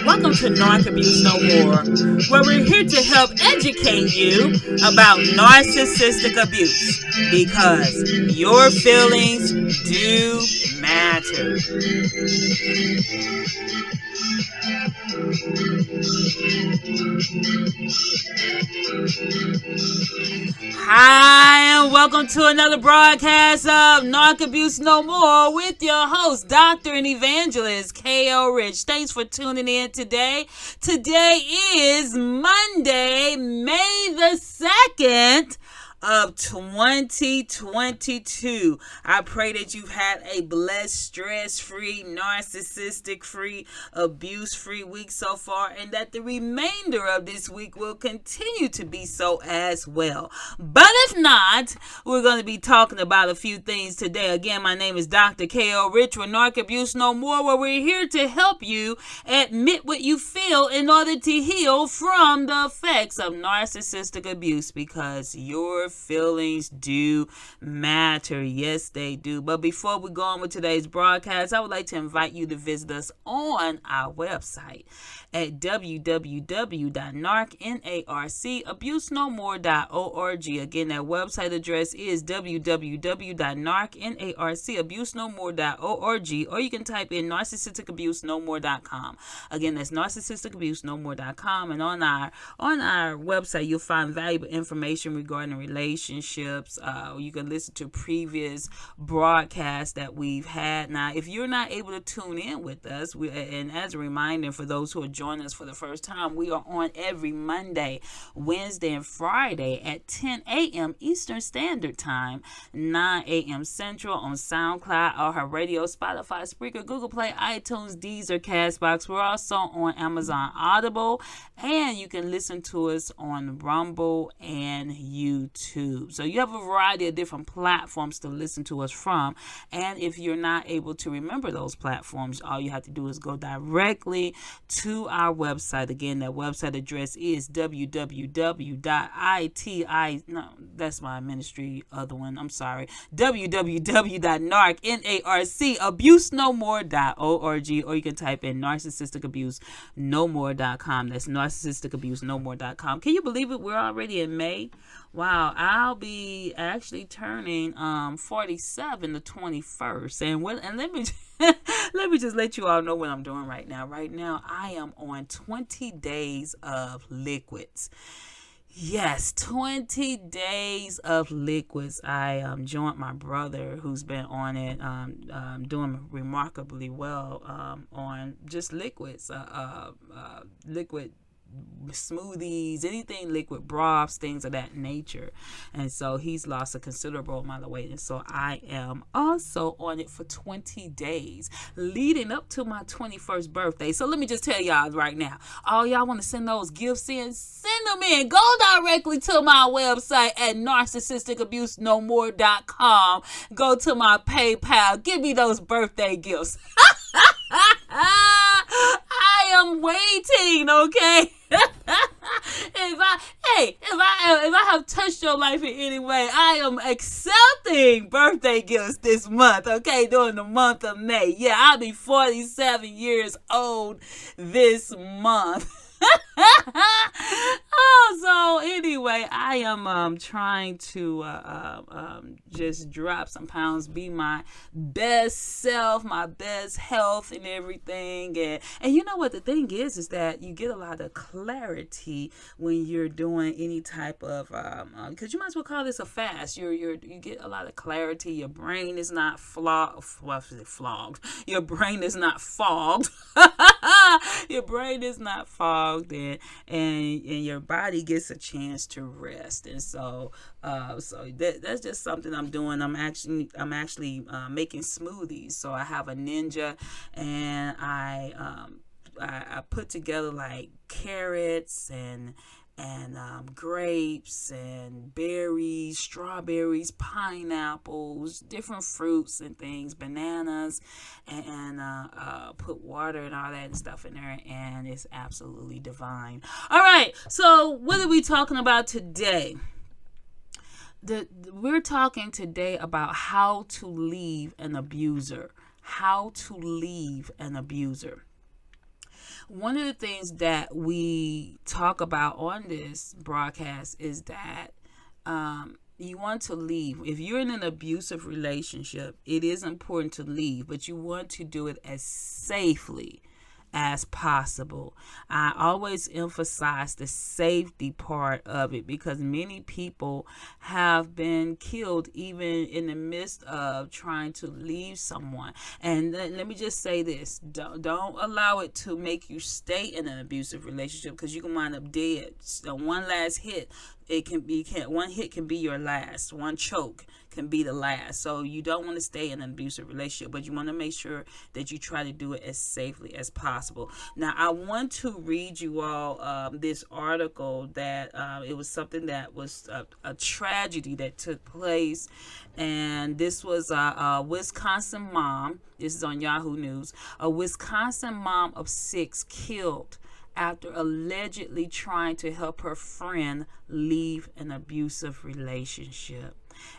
Welcome to Narc Abuse No More, where we're here to help educate you about narcissistic abuse because your feelings do matter. Hi, and welcome to another broadcast of Narc Abuse No More with your host, Dr. and Evangelist K.O. Rich. Thanks for tuning in today. Today is Monday, May the 2nd. Of 2022. I pray that you've had a blessed, stress-free, narcissistic-free, abuse-free week so far, and that the remainder of this week will continue to be so as well. But if not, we're going to be talking about a few things today. Again, my name is Dr. K.O. Rich with Narc Abuse No More, where we're here to help you admit what you feel in order to heal from the effects of narcissistic abuse, because your feelings do matter. Yes, they do. But before we go on with today's broadcast, I would like to invite you to visit us on our website at www.narcabusenomore.org. Again, that website address is www.narcabusenomore.org, or you can type in narcissistic-personality.com. Again, that's narcissistic-personality.com, and on our website you'll find valuable information regarding relationships. You can listen to previous broadcasts that we've had. Now, if you're not able to tune in with us, and as a reminder for those who are joining us for the first time, we are on every Monday, Wednesday, and Friday at 10 a.m. Eastern Standard Time, 9 a.m. Central on SoundCloud, iHeartRadio, Spotify, Spreaker, Google Play, iTunes, Deezer, Castbox. We're also on Amazon Audible, and you can listen to us on Rumble and YouTube. So you have a variety of different platforms to listen to us from, and if you're not able to remember those platforms, all you have to do is go directly to our website. Again, that website address is www.abusenomore.org, or you can type in narcissistic-abuse-no-more.com. That's narcissistic-abuse-no-more.com. Can you believe it? We're already in May. Wow, I'll be actually turning 47 the 21st, and let me let me just let you all know what I'm doing right now. Right now, I am on 20 days of liquids. Yes, 20 days of liquids. I joined my brother, who's been on it, doing remarkably well on just liquids, liquid smoothies, anything liquid, broths, things of that nature. And so he's lost a considerable amount of weight, and so I am also on it for 20 days leading up to my 21st birthday. So let me just tell y'all right now, all y'all want to send those gifts in, send them in. Go directly to my website at narcissistic-abuse-no-more.com. Go to my PayPal, give me those birthday gifts. I am waiting, okay? If I have touched your life in any way, I am accepting birthday gifts this month, okay? During the month of May. Yeah, I'll be 47 years old this month. So anyway, I am trying to just drop some pounds, be my best self, my best health and everything. And you know what the thing is that you get a lot of clarity when you're doing any type of because you might as well call this a fast. You get a lot of clarity. Your brain is not flogged. Your brain is not fogged. Your brain is not fogged, and your body gets a chance to rest. And so that's just something I'm doing. I'm actually making smoothies. So I have a Ninja, and I put together like carrots and grapes and berries, strawberries, pineapples, different fruits and things, bananas, and put water and all that stuff in there, and it's absolutely divine. All right, so what are we talking about today? We're talking today about how to leave an abuser. How to leave an abuser. One of the things that we talk about on this broadcast is that you want to leave. If you're in an abusive relationship, it is important to leave, but you want to do it as safely as possible. I always emphasize the safety part of it because many people have been killed even in the midst of trying to leave someone. And let me just say this, don't allow it to make you stay in an abusive relationship because you can wind up dead. So one last hit, one hit can be your last. One choke can be the last. So you don't want to stay in an abusive relationship, but you want to make sure that you try to do it as safely as possible. Now, I want to read you all this article that it was something that was a tragedy that took place, and this was a Wisconsin mom. This is on Yahoo News. A Wisconsin mom of 6 killed after allegedly trying to help her friend leave an abusive relationship.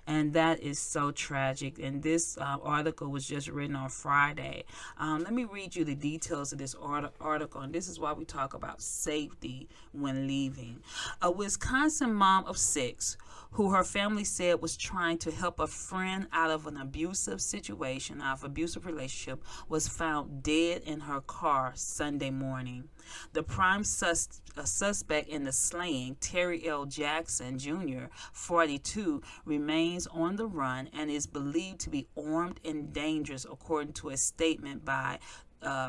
And that is so tragic. And this article was just written on Friday. Let me read you the details of this article. And this is why we talk about safety when leaving. A Wisconsin mom of 6 who her family said was trying to help a friend out of an abusive situation, out of an abusive relationship, was found dead in her car Sunday morning. The prime suspect in the slaying, Terry L. Jackson Jr., 42, remains on the run and is believed to be armed and dangerous, according to a statement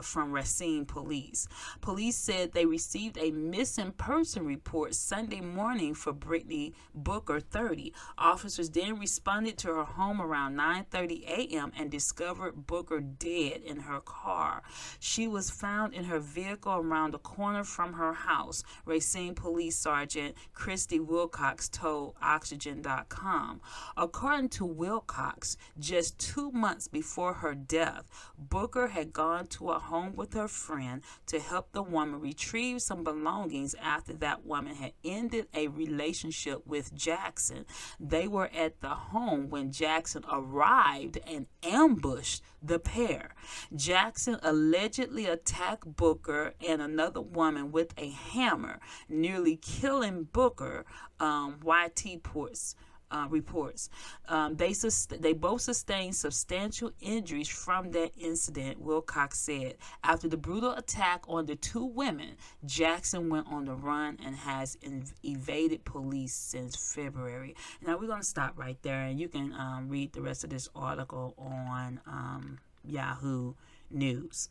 from Racine police. Police said they received a missing person report Sunday morning for Brittany Booker, 30. Officers then responded to her home around 9:30 a.m. and discovered Booker dead in her car. She was found in her vehicle around the corner from her house, Racine Police Sergeant Christy Wilcox told Oxygen.com. According to Wilcox, just 2 months before her death, Booker had gone to a home with her friend to help the woman retrieve some belongings after that woman had ended a relationship with Jackson. They were at the home when Jackson arrived and ambushed the pair. Jackson allegedly attacked Booker and another woman with a hammer, nearly killing Booker, YT reports. They both sustained substantial injuries from that incident, Wilcox said. After the brutal attack on the 2 women, Jackson went on the run and has evaded police since February. Now we're going to stop right there, and you can read the rest of this article on Yahoo News.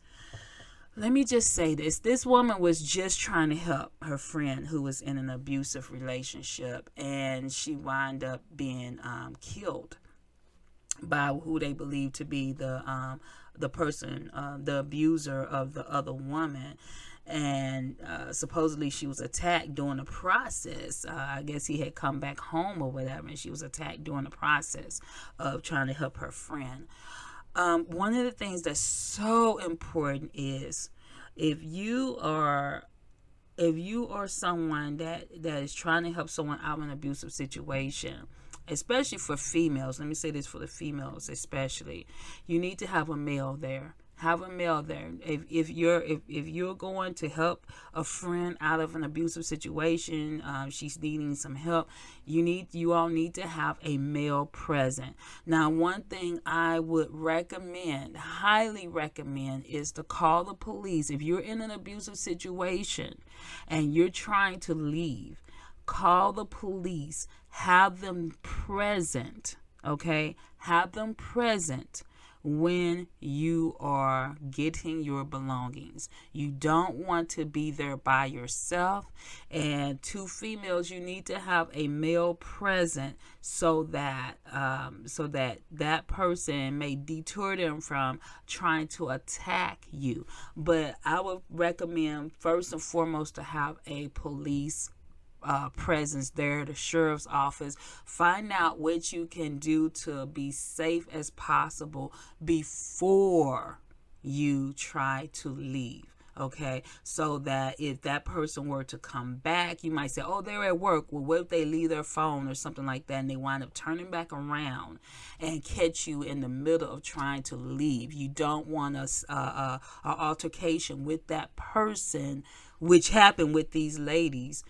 Let me just say this. This woman was just trying to help her friend who was in an abusive relationship, and she wound up being killed by who they believe to be the person, the abuser of the other woman. And supposedly she was attacked during the process. I guess he had come back home or whatever, and she was attacked during the process of trying to help her friend. One of the things that's so important is if you are someone that is trying to help someone out of an abusive situation, especially for females, let me say this for the females especially, you need to have a male there. Have a male there. If you're going to help a friend out of an abusive situation, she's needing some help, you all need to have a male present. Now, one thing I would recommend, highly recommend, is to call the police. If you're in an abusive situation and you're trying to leave, call the police. Have them present. Okay? Have them present when you are getting your belongings. You don't want to be there by yourself. And 2 females, you need to have a male present so that that person may deter them from trying to attack you. But I would recommend first and foremost to have a police presence there, the sheriff's office. Find out what you can do to be safe as possible before you try to leave. Okay, so that if that person were to come back, you might say, oh, they're at work. Well, what if they leave their phone or something like that, and they wind up turning back around and catch you in the middle of trying to leave? You don't want a altercation with that person, which happened with these ladies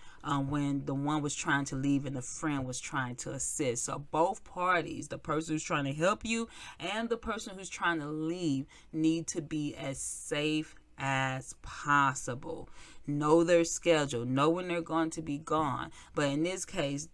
when the one was trying to leave and the friend was trying to assist. So both parties, the person who's trying to help you and the person who's trying to leave, need to be as safe as possible. Know their schedule, know when they're going to be gone. But in this case,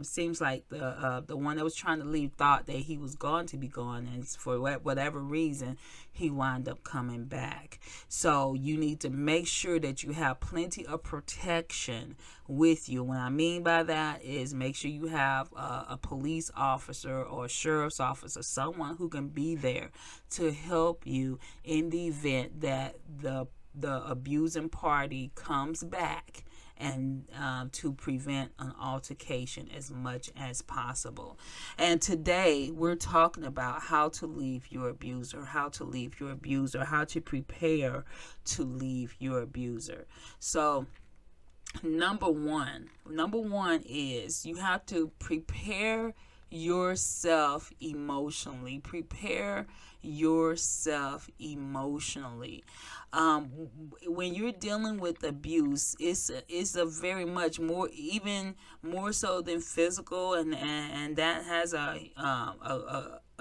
seems like the one that was trying to leave thought that he was going to be gone, and for whatever reason, he wound up coming back. So you need to make sure that you have plenty of protection with you. What I mean by that is make sure you have a police officer or a sheriff's officer, someone who can be there to help you in the event that the abusing party comes back, and to prevent an altercation as much as possible. And today we're talking about how to leave your abuser, how to prepare to leave your abuser. So number one is you have to prepare yourself emotionally. When you're dealing with abuse, it's a very much more, even more so than physical, and that has a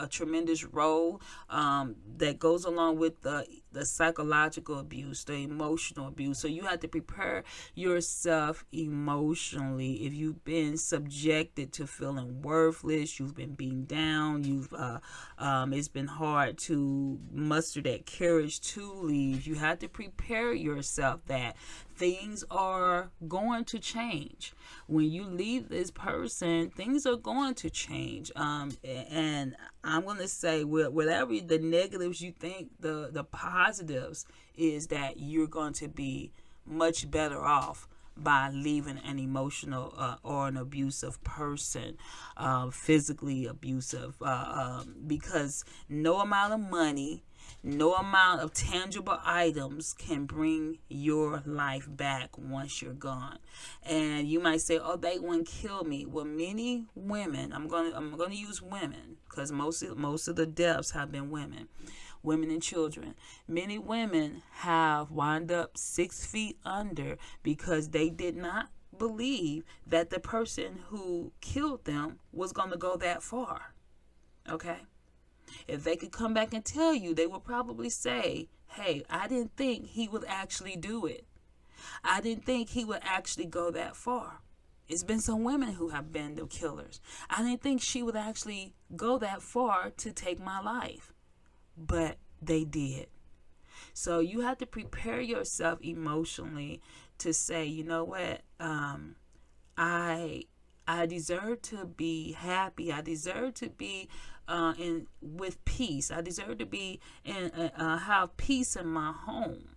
tremendous role that goes along with the psychological abuse, the emotional abuse. So you have to prepare yourself emotionally. If you've been subjected to feeling worthless, you've been beaten down, it's been hard to muster that courage to leave, you have to prepare yourself that things are going to change. When you leave this person, things are going to change. And I'm going to say, whatever the negatives you think, the positives is that you're going to be much better off by leaving an emotional or an abusive person, physically abusive, because no amount of money, no amount of tangible items can bring your life back once you're gone. And you might say, "Oh, they wouldn't kill me." Well, many women, I'm gonna use women because most of the deaths have been women and children. Many women have wound up 6 feet under because they did not believe that the person who killed them was going to go that far. Okay? If they could come back and tell you, they would probably say, hey, I didn't think he would actually do it. I didn't think he would actually go that far. It's been some women who have been the killers. I didn't think she would actually go that far to take my life. But they did. So you have to prepare yourself emotionally to say, you know what, I deserve to be happy. I deserve to be with peace. I deserve to be have peace in my home.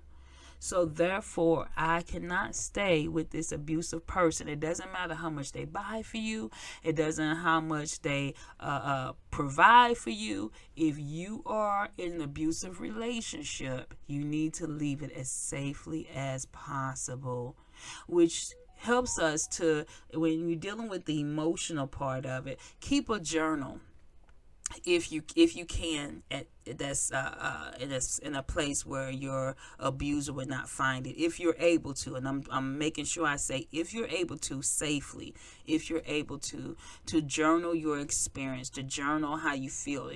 So therefore, I cannot stay with this abusive person. It doesn't matter how much they buy for you. It doesn't matter how much they provide for you. If you are in an abusive relationship, you need to leave it as safely as possible, which helps us to, when you're dealing with the emotional part of it, keep a journal. If you can, that's in a place where your abuser would not find it, if you're able to, and I'm making sure I say if you're able to safely, if you're able to journal your experience, to journal how you feel,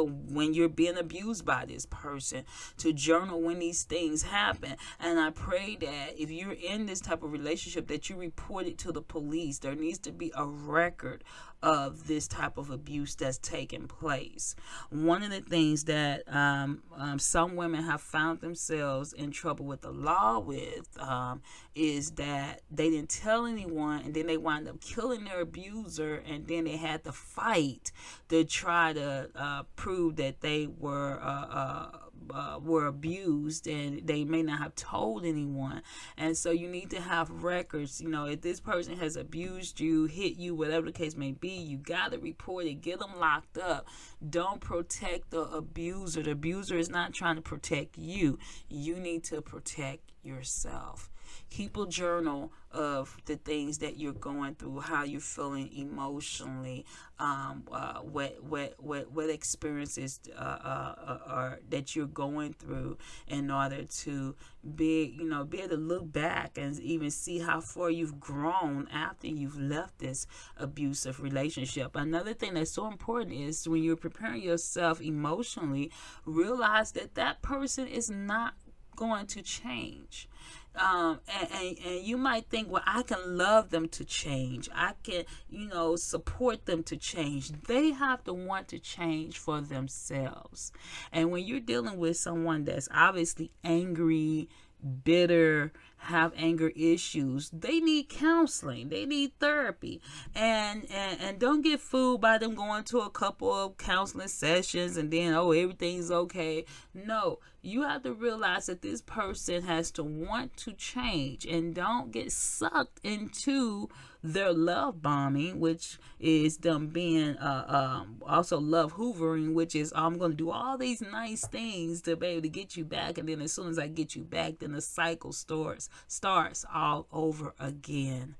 when you're being abused by this person, to journal when these things happen. And I pray that if you're in this type of relationship, that you report it to the police. There needs to be a record of this type of abuse that's taking place. One of the things that some women have found themselves in trouble with the law with is that they didn't tell anyone, and then they wound up killing their abuser, and then they had to fight to try to prove that they were were abused and they may not have told anyone. And so you need to have records. If this person has abused you, hit you, whatever the case may be, you got to report it, get them locked up. Don't protect the abuser. The abuser is not trying to protect you. You need to protect yourself. Keep a journal of the things that you're going through, how you're feeling emotionally, what experiences are that you're going through, in order to be able to look back and even see how far you've grown after you've left this abusive relationship. Another thing that's so important is when you're preparing yourself emotionally, realize that person is not going to change. And you might think, well, I can love them to change. I can, support them to change. They have to want to change for themselves. And when you're dealing with someone that's obviously angry, bitter, have anger issues, they need counseling, they need therapy, and don't get fooled by them going to a couple of counseling sessions and then everything's okay. No, you have to realize that this person has to want to change, and don't get sucked into their love bombing, which is them being also love hoovering, which is I'm going to do all these nice things to be able to get you back, and then as soon as I get you back, then the cycle starts all over again.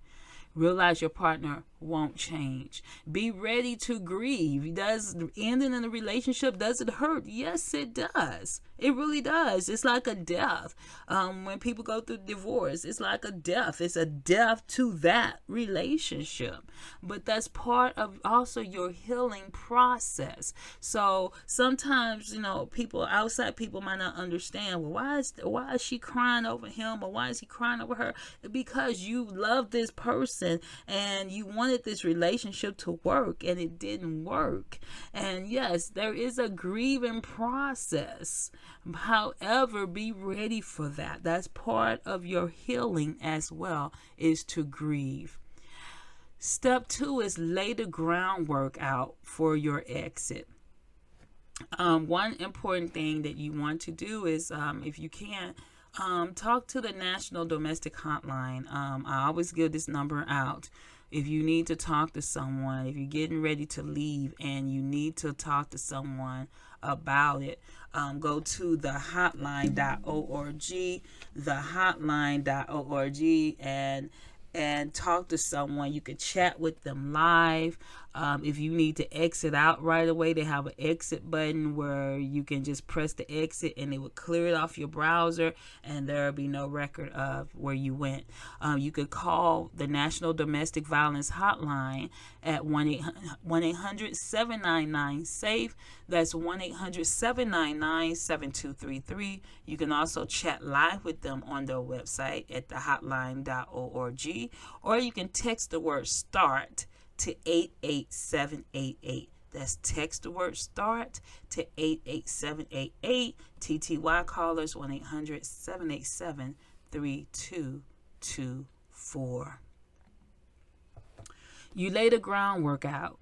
Realize your partner won't change. Be ready to grieve. Does ending in a relationship, does it hurt? Yes, it does. It really does. It's like a death. When people go through divorce, it's like a death. It's a death to that relationship. But that's part of also your healing process. So sometimes, outside people might not understand, well, why is she crying over him, or why is he crying over her? Because you love this person and you wanted this relationship to work, and it didn't work. And yes, there is a grieving process. However, be ready for that. That's part of your healing as well, is to grieve. Step 2 is lay the groundwork out for your exit. One important thing that you want to do is, if you can, talk to the National Domestic Hotline. I always give this number out. If you need to talk to someone, if you're getting ready to leave and you need to talk to someone about it, go to thehotline.org, thehotline.org, and talk to someone. You can chat with them live. If you need to exit out right away, they have an exit button where you can just press the exit and it will clear it off your browser, and there will be no record of where you went. You could call the National Domestic Violence Hotline at 1-800-799-SAFE. That's 1-800-799-7233. You can also chat live with them on their website at thehotline.org, or you can text the word START to 88788. That's text the word START to 88788. TTY callers 1-800-787-3224. You lay the groundwork out.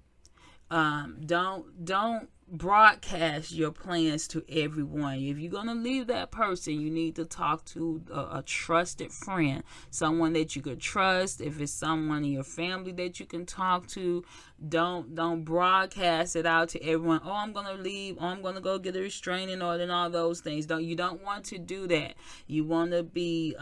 Don't broadcast your plans to everyone. If you're going to leave that person, you need to talk to a trusted friend, someone that you could trust. If it's someone in your family that you can talk to, don't broadcast it out to everyone. Oh, I'm going to leave. Oh, I'm going to go get a restraining order and all those things. You don't want to do that. You want to be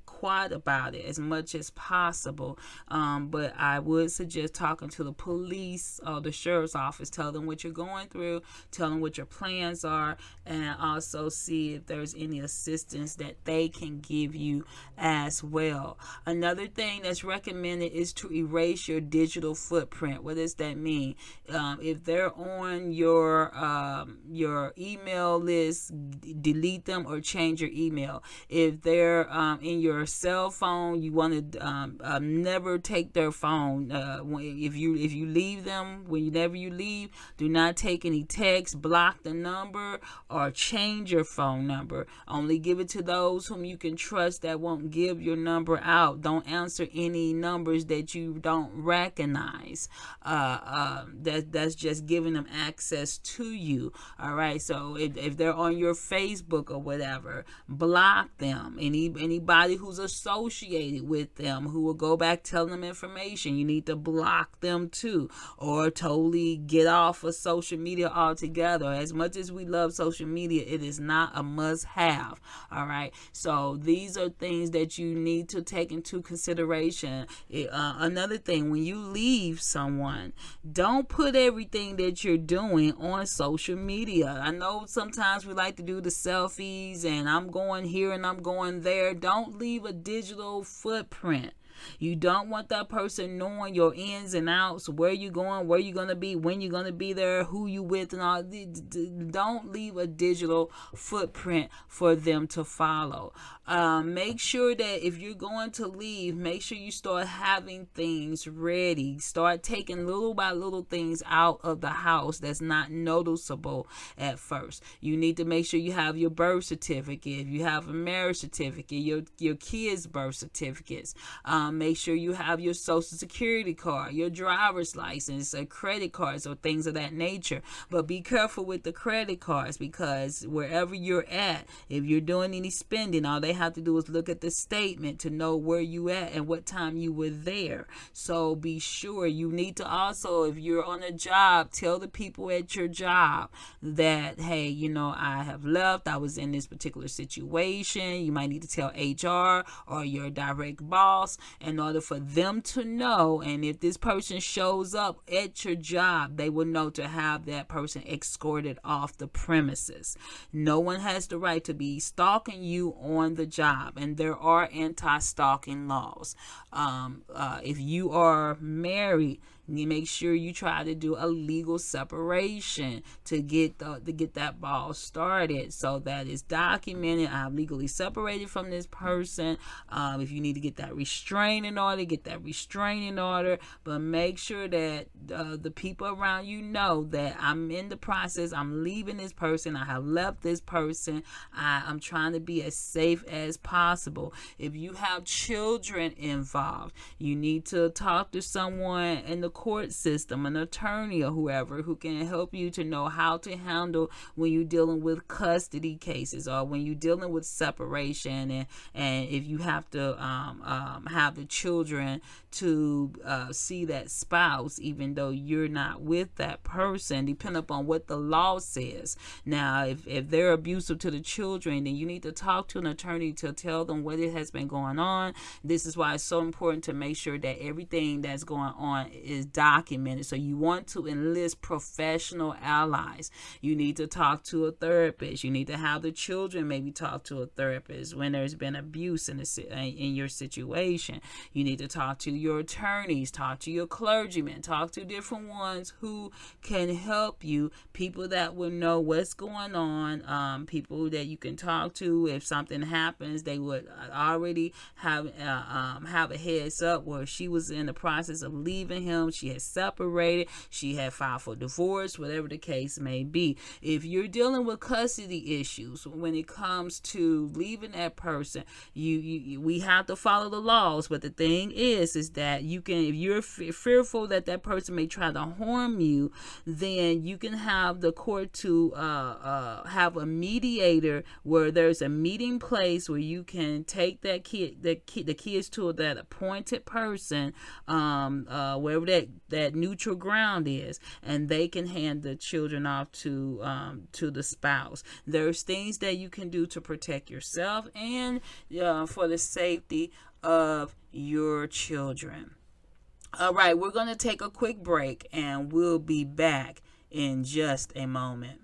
quiet about it as much as possible. But I would suggest talking to the police or the sheriff's office. Tell them what you're going through, tell them what your plans are, and also see if there's any assistance that they can give you as well. Another thing that's recommended is to erase your digital footprint. What does that mean? If they're on your email list, delete them or change your email. If they're in your cell phone, you want to never take their phone. If you leave them, whenever you leave, Do not take any text, block the number, or change your phone number. Only give it to those whom you can trust that won't give your number out. Don't answer any numbers that you don't recognize. That's just giving them access to you. All right. So if they're on your Facebook or whatever, block them. Anybody who's associated with them who will go back telling them information, you need to block them too, or totally get off of social media altogether. As much as we love social media, it is not a must-have. All right. So these are things that you need to take into consideration. Another thing, when you leave someone, don't put everything that you're doing on social media. I know sometimes we like to do the selfies and I'm going here and I'm going there. Don't leave a digital footprint. You don't want that person knowing your ins and outs, where you going, where you going to be, when you're going to be there, who you with, and all. Don't leave a digital footprint for them to follow. Make sure that if you're going to leave, make sure you start having things ready. Start taking little by little things out of the house that's not noticeable at first. You need to make sure you have your birth certificate. If you have a marriage certificate, your kids' birth certificates. Make sure you have your social security card, your driver's license, credit cards, or things of that nature. But be careful with the credit cards, because wherever you're at, if you're doing any spending, all they have to do is look at the statement to know where you at and what time you were there. So be sure. You need to also, if you're on a job, tell the people at your job that, hey, I have left. I was in this particular situation. You might need to tell HR or your direct boss in order for them to know. And if this person shows up at your job, they will know to have that person escorted off the premises. No one has the right to be stalking you on the job, and there are anti-stalking laws. If you are married, you make sure you try to do a legal separation to get that ball started, so that it's documented. I'm legally separated from this person. If you need to get that restraining order, get that restraining order. But make sure that the people around you know that I'm in the process. I'm leaving this person. I have left this person. I'm trying to be as safe as possible. If you have children involved, you need to talk to someone in the court system, an attorney or whoever, who can help you to know how to handle when you're dealing with custody cases, or when you're dealing with separation, and if you have to have the children to see that spouse even though you're not with that person, depending upon what the law says. Now, if they're abusive to the children, then you need to talk to an attorney to tell them what it has been going on. This is why it's so important to make sure that everything that's going on is documented. So you want to enlist professional allies. You need to talk to a therapist. You need to have the children maybe talk to a therapist when there's been abuse in your situation. You need to talk to your attorneys, talk to your clergymen, talk to different ones who can help you, people that will know what's going on, people that you can talk to if something happens. They would already have a heads up where she was in the process of leaving him. She had separated. She had filed for divorce, whatever the case may be. If you're dealing with custody issues when it comes to leaving that person, we have to follow the laws. But the thing is that you can, if you're fearful that that person may try to harm you, then you can have the court to have a mediator, where there's a meeting place where you can take the kids to that appointed person, wherever that neutral ground is, and they can hand the children off to the spouse. There's things that you can do to protect yourself and for the safety of your children. All right, we're going to take a quick break, and we'll be back in just a moment.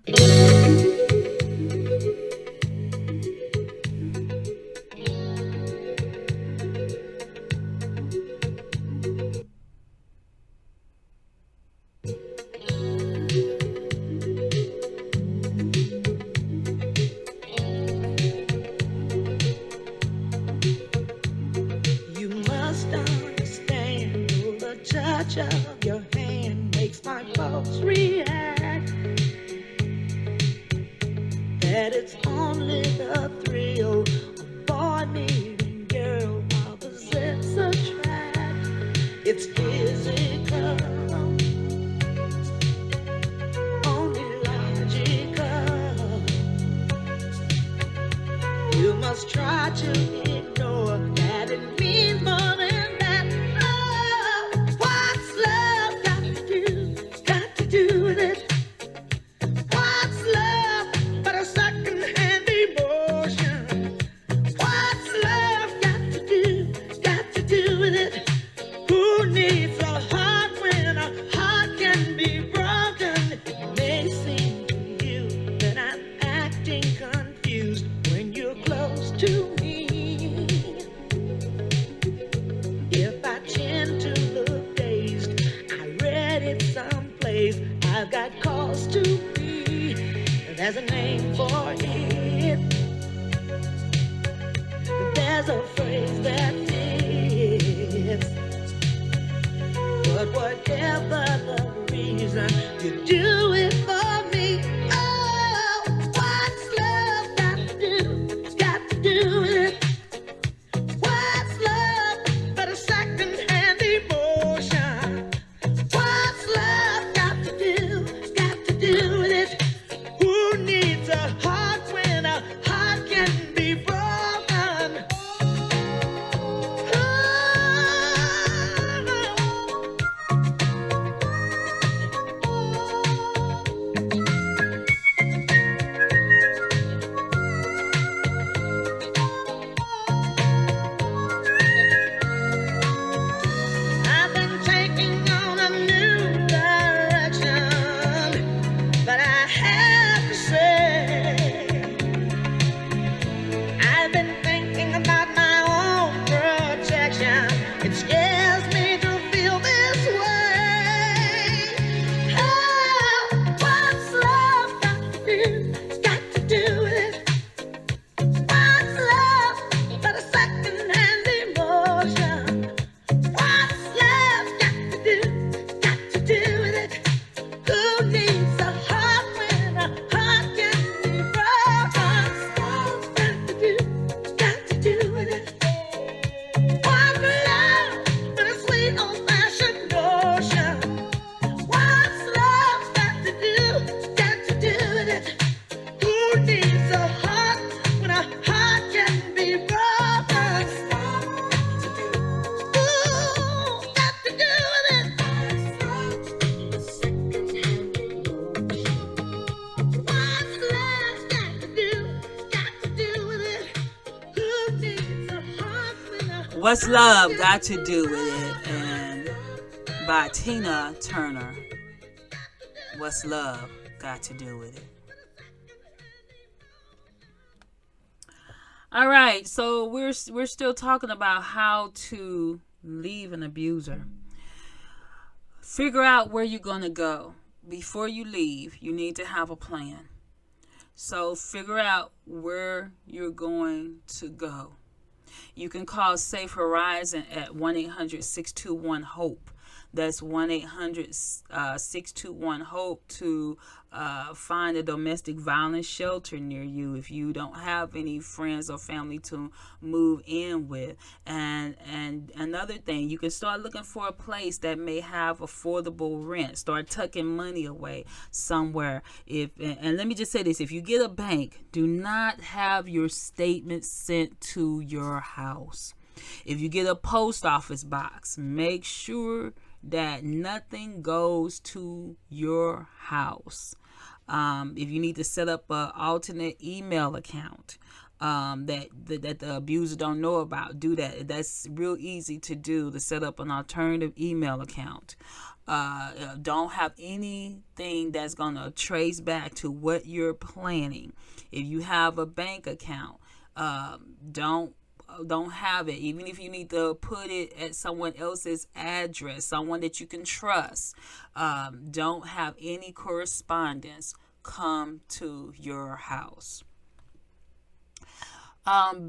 Of your hand makes my pulse react. that it's only the thrill of boy meeting girl. Opposites attract. It's physical, only logical. You must try to ignore that it means more than that. Oh, what's love got to do? Got to do with it. What's love but a second-hand emotion? What's love got to do? Got to do with it. Who needs a heart when a heart can be broken? It may seem to you that I'm acting confused when you're close to me. If I tend to look dazed, I read it someplace. I've got cause to be. There's a name for it. There's a phrase that fits. But whatever the reason, you do it for me. Oh, what's love got to do? Got to do with it. What's love but a second-hand emotion? What's love got to do? Got to do with it. Who needs a heart when a heart can be broken? Oh, I've been taking on a new direction, but I have to say, I've been thinking about my own protection. It scares me to feel this way. Oh, what's love got to do? Got to do with it. What's love but a second-hand emotion? What's love got to do? Got to do with it. Who needs a heart when a heart can be broken? What's got to do? Got to do with it. What's love but a sweet old-fashioned notion? What's love got to do? Got to do with it. Who needs a heart when a heart can be broken? Ooh, got to do with it. What's love got to do? Got to do with it. Who needs a heart when a What's Love Got to Do with It? And by Tina Turner. What's love got to do with it? All right, so we're still talking about how to leave an abuser. Figure out where you're going to go. Before you leave, you need to have a plan. So figure out where you're going to go. You can call Safe Horizon at 1-800-621-HOPE. That's 1-800-621-HOPE to find a domestic violence shelter near you if you don't have any friends or family to move in with. And another thing, you can start looking for a place that may have affordable rent. Start tucking money away somewhere. And let me just say this, if you get a bank, do not have your statement sent to your house. If you get a post office box, make sure that nothing goes to your house. If you need to set up an alternate email account that the abuser don't know about, do that. That's real easy to do, to set up an alternative email account. Don't have anything that's going to trace back to what you're planning. If you have a bank account, don't have it. Even if you need to put it at someone else's address, someone that you can trust, don't have any correspondence come to your house.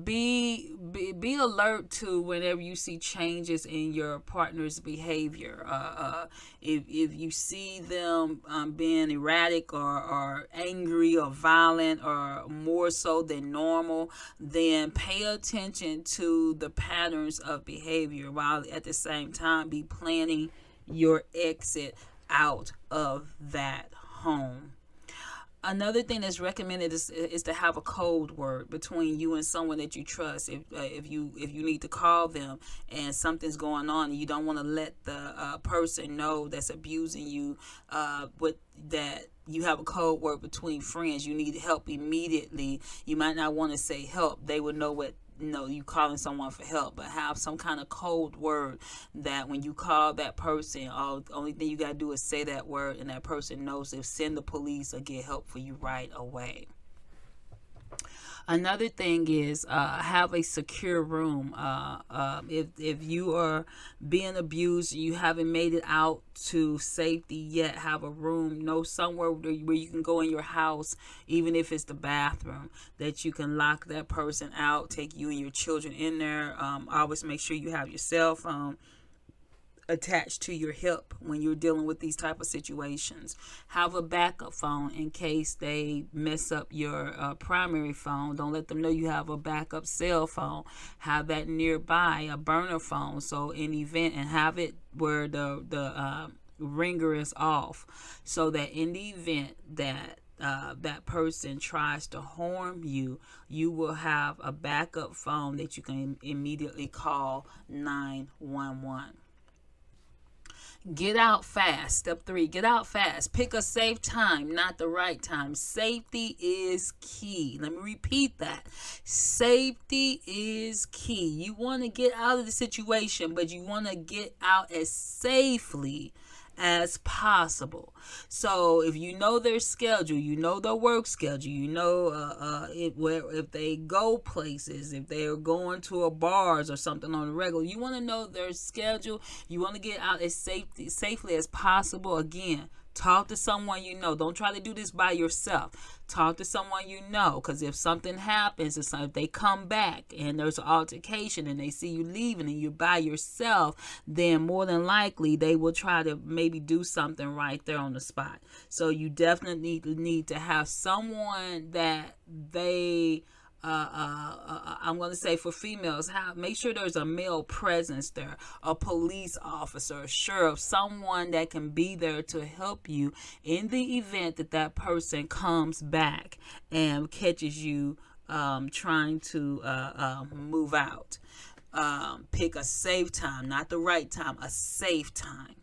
Be alert to whenever you see changes in your partner's behavior. If you see them being erratic or angry or violent or more so than normal, then pay attention to the patterns of behavior, while at the same time be planning your exit out of that home. Another thing that's recommended is to have a code word between you and someone that you trust. If you need to call them and something's going on and you don't want to let the person know that's abusing you, with that you have a code word between friends. You need help immediately. You might not want to say help. They would know what you calling someone for help, but have some kind of code word that when you call that person, only thing you got to do is say that word and that person knows if send the police or get help for you right away. Another thing is have a secure room. If you are being abused, you haven't made it out to safety yet, have a room, know somewhere where you can go in your house, even if it's the bathroom, that you can lock that person out, take you and your children in there. Always make sure you have your cell phone attached to your hip when you're dealing with these type of situations. Have a backup phone in case they mess up your primary phone. Don't let them know you have a backup cell phone. Have that nearby, a burner phone, so in event, and have it where the ringer is off, so that in the event that that person tries to harm you, you will have a backup phone that you can immediately call 911. Get out fast. Step 3, get out fast. Pick a safe time, not the right time. Safety is key. Let me repeat that. Safety is key. You want to get out of the situation, but you want to get out as safely as possible. So if you know their schedule, you know their work schedule, you know if they go places, if they are going to a bars or something on the regular, you want to know their schedule. You want to get out as safely as possible. Again, talk to someone you know. Don't try to do this by yourself. Talk to someone you know, because if something happens, if they come back and there's an altercation and they see you leaving and you're by yourself, then more than likely they will try to maybe do something right there on the spot. So you definitely need to have someone that they I'm going to say for females, make sure there's a male presence there, a police officer, a sheriff, someone that can be there to help you in the event that that person comes back and catches you trying to move out. Pick a safe time, not the right time, a safe time.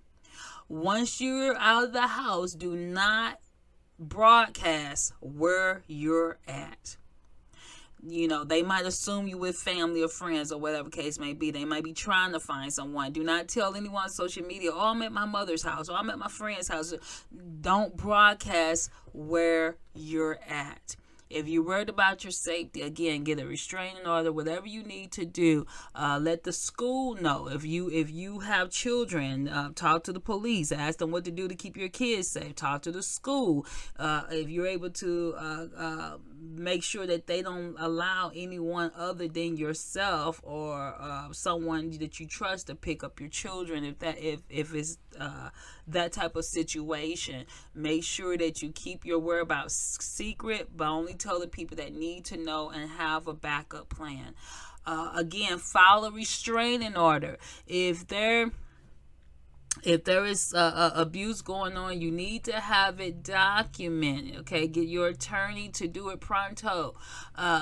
Once you're out of the house, do not broadcast where you're at. They might assume you with family or friends or whatever case may be. They might be trying to find someone. Do not tell anyone on social media, I'm at my mother's house, or I'm at my friend's house. Don't broadcast where you're at. If you're worried about your safety, again, get a restraining order, whatever you need to do. Let the school know. If you have children, talk to the police. Ask them what to do to keep your kids safe. Talk to the school. If you're able to make sure that they don't allow anyone other than yourself or someone that you trust to pick up your children. If it's that type of situation, make sure that you keep your whereabouts secret, but only tell the people that need to know, and have a backup plan. Again, file a restraining order. If there is abuse going on, you need to have it documented. Okay, get your attorney to do it pronto.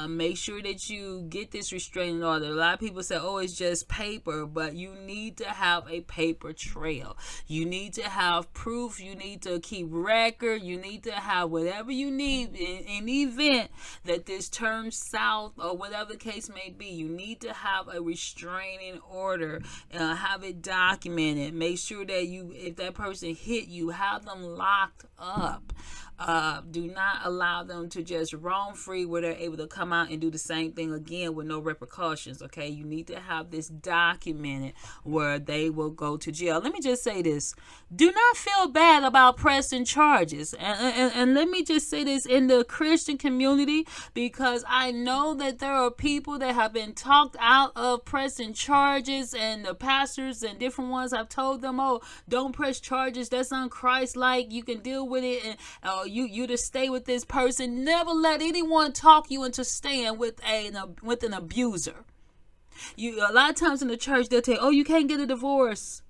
Make sure that you get this restraining order. A lot of people say, it's just paper, but you need to have a paper trail. You need to have proof. You need to keep record. You need to have whatever you need in the event that this turns south or whatever the case may be. You need to have a restraining order. Have it documented. Make sure that if that person hit you, have them locked up. Do not allow them to just roam free where they're able to come out and do the same thing again with no repercussions. Okay, you need to have this documented where they will go to jail. Let me just say this: do not feel bad about pressing charges, and let me just say this in the Christian community, because I know that there are people that have been talked out of pressing charges, and the pastors and different ones have told them, "Oh, don't press charges. That's un-Christ-like. You can deal with it, and you to stay with this person." Never let anyone talk you into staying with an abuser. A lot of times in the church they'll tell you, "Oh, you can't get a divorce."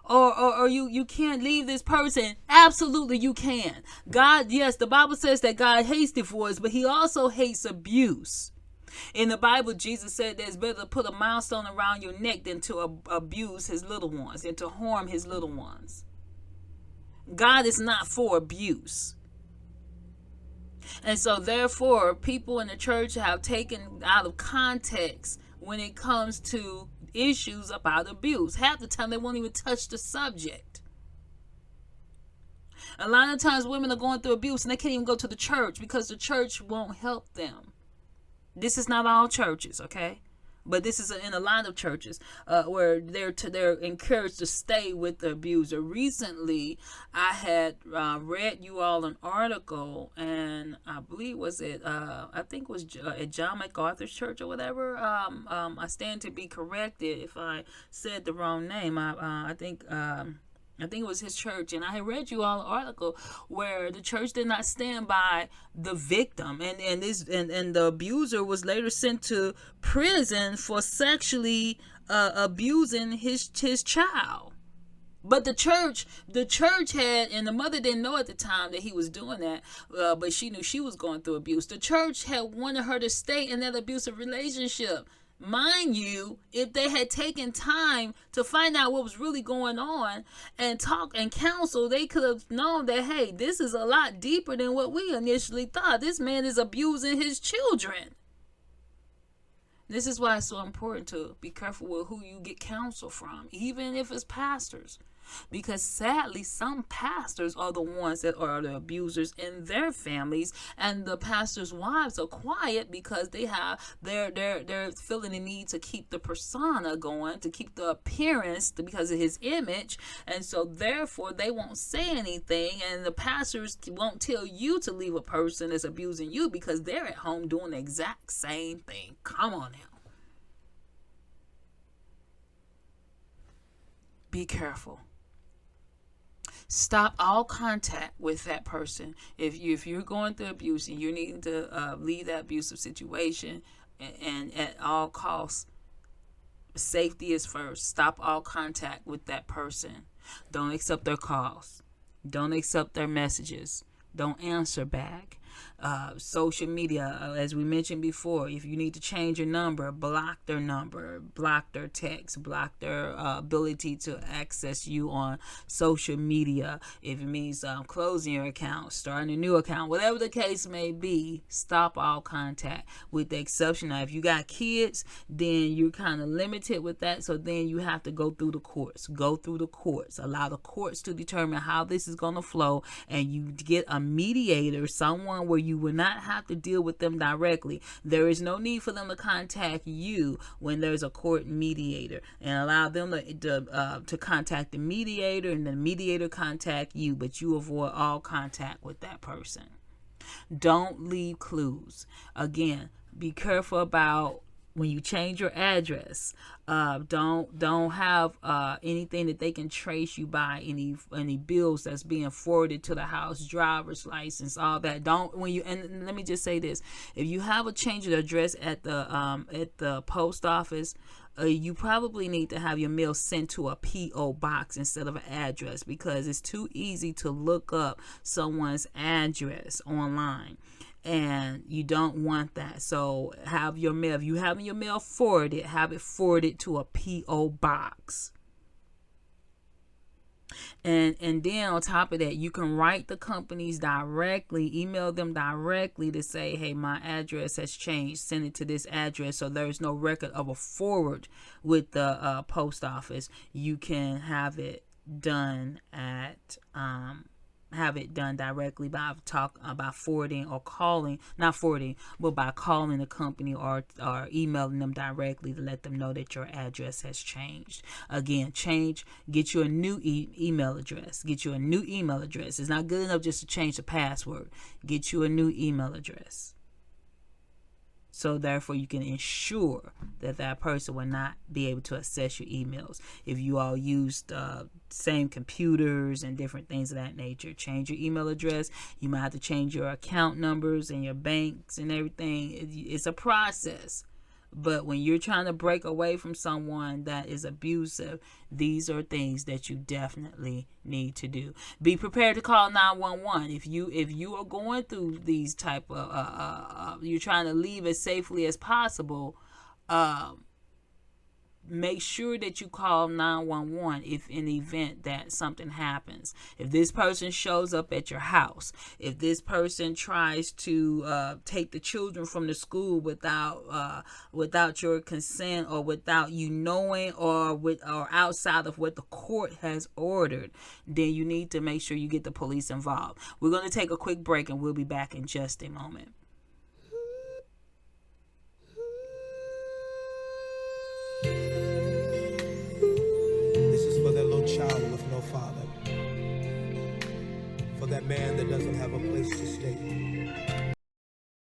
Or you can't leave this person. Absolutely you can. God, yes, the Bible says that God hates divorce, but he also hates abuse. In the Bible, Jesus said that it's better to put a milestone around your neck than to abuse his little ones and to harm his little ones. God is not for abuse. And so therefore, people in the church have taken out of context when it comes to issues about abuse. Half the time they won't even touch the subject. A lot of times women are going through abuse and they can't even go to the church because the church won't help them. This is not all churches, okay? But this is in a lot of churches where they're encouraged to stay with the abuser. Recently, I had read you all an article, and I believe I think it was at John MacArthur's church or whatever. I stand to be corrected if I said the wrong name. I think it was his church, and I had read you all an article where the church did not stand by the victim, and the abuser was later sent to prison for sexually abusing his child. But the church had, and the mother didn't know at the time that he was doing that, but she knew she was going through abuse. The church had wanted her to stay in that abusive relationship. Mind you, if they had taken time to find out what was really going on and talk and counsel, they could have known that, hey, this is a lot deeper than what we initially thought. This man is abusing his children. This is why it's so important to be careful with who you get counsel from, even if it's pastors. Because sadly, some pastors are the ones that are the abusers in their families, and the pastors' wives are quiet because they're feeling the need to keep the persona going, to keep the appearance because of his image, and so therefore they won't say anything, and the pastors won't tell you to leave a person that's abusing you because they're at home doing the exact same thing. Come on now. Be careful. Stop all contact with that person. If you're going through abuse and you need to leave that abusive situation, and at all costs, safety is first. Stop all contact with that person. Don't accept their calls. Don't accept their messages. Don't answer back. Social media, as we mentioned before, if you need to change your number, block their number, block their text, block their ability to access you on social media. If it means closing your account, starting a new account, whatever the case may be, stop all contact, with the exception of if you got kids, then you're kind of limited with that. So then you have to go through the courts. Allow the courts to determine how this is going to flow, and you get a mediator, someone where you will not have to deal with them directly. There is no need for them to contact you when there's a court mediator, and allow them to contact the mediator, and the mediator contact you, but you avoid all contact with that person. Don't leave clues. Again, be careful about when you change your address. Don't have anything that they can trace you by, any bills that's being forwarded to the house, driver's license, all that. And let me just say this: if you have a change of address at the post office, you probably need to have your mail sent to a P.O. box instead of an address, because it's too easy to look up someone's address online, and you don't want that. So have your mail, if you have your mail forwarded, have it forwarded to a P.O. box. And then on top of that, you can write the companies directly, email them directly to say, hey, my address has changed, send it to this address. So there's no record of a forward with the post office. You can have it done at have it done directly by forwarding or calling, not forwarding, but by calling the company or emailing them directly to let them know that your address has changed. Again, get you a new email address. Get you a new email address. It's not good enough just to change the password. Get you a new email address. So therefore, you can ensure that that person will not be able to access your emails. If you all used same computers and different things of that nature, change your email address. You might have to change your account numbers and your banks and everything. It's a process. But when you're trying to break away from someone that is abusive, these are things that you definitely need to do. Be prepared to call 911 if you are going through these type of you're trying to leave as safely as possible. Make sure that you call 911 if in the event that something happens. If this person shows up at your house, if this person tries to take the children from the school without your consent or without you knowing or outside of what the court has ordered, then you need to make sure you get the police involved. We're going to take a quick break and we'll be back in just a moment. For that little child with no father, for that man that doesn't have a place to stay,